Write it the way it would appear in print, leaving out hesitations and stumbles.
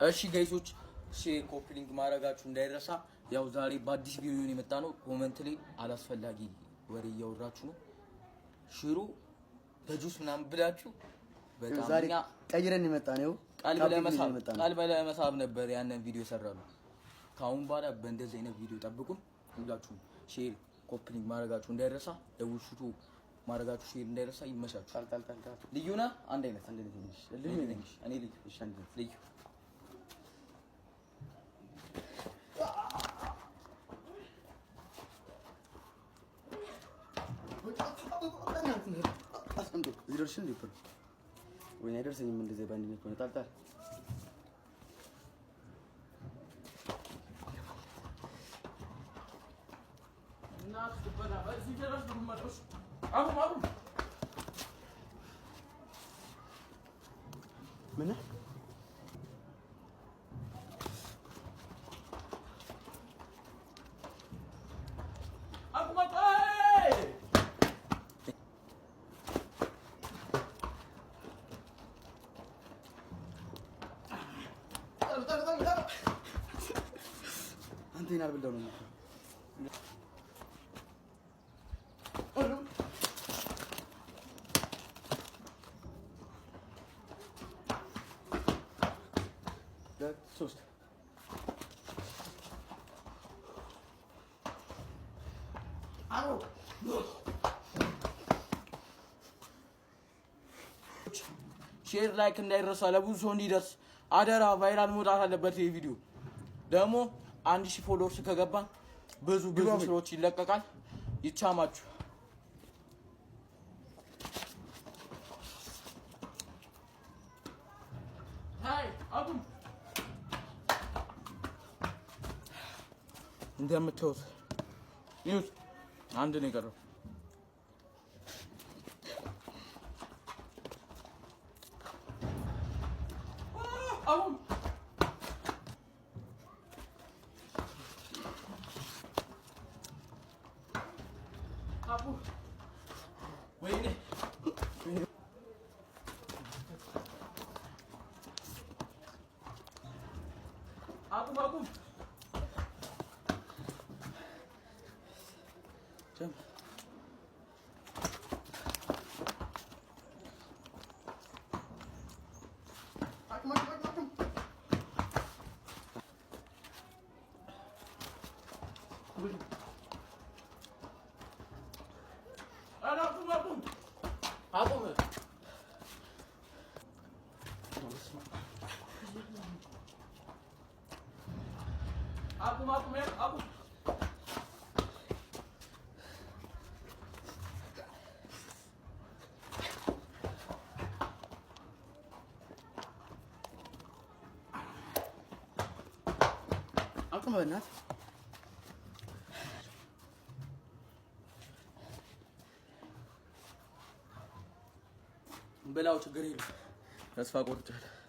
እሺ ጋይሶች ሼር ኮፒ ሊንክ ማድረጋችሁ እንዳይረሳ። ያው ዛሬ በአዲስ ቪዲዮ ነው የመጣነው። ኮሜንት ላይ አላስፈላጊ ወሬ እያወራችሁ ነው። ሽሩ በጁስ ምናምን ብላችሁ በጣም ዛሬ ቀይረን የመጣነው ቀልብ ለመሳብ ነበር ያንን ቪዲዮ ሰራሉ። ካሁን በኋላ በእንደዚህ አይነት ቪዲዮ ጠብቁን። ሁላችሁም ሼር ኮፒ ሊንክ ማድረጋችሁ እንዳይረሳ። ደውሹቱ ማድረጋችሁ ሼር እንዳይረሳ። ይመቻችሁ። ልዩና አንድ አይነት ልዩ እኔ ልዩ ይደርሽን ዲፕል ወይ አይደርሰኝም። እንደዚህ ባንዲነት ነው ታልታል እና ተበላ በዚህ ደረስ ነው ማለት አሁን ምን አንተና አልበላው ነው ሶስት አዎ ሼር ላይክ እንዳይረሳ ለብዙ ሰው እንዲደርስ አደራ። ቫይራል መውጣት አለበት ይሄ ቪዲዮ። ደግሞ 1000 ፎሎወርስ ከገባ ብዙ ስራዎች ይለቀቃል። ይቻማችሁ። ሃይ አቡም እንደምትወት ኒውስ አንድ ነው የቀረው። አቡም አቡ ወይኔ አቡ ጀም አቁም በእናትህ ብላው ችግር የለም። ተስፋ ቆርጫለሁ።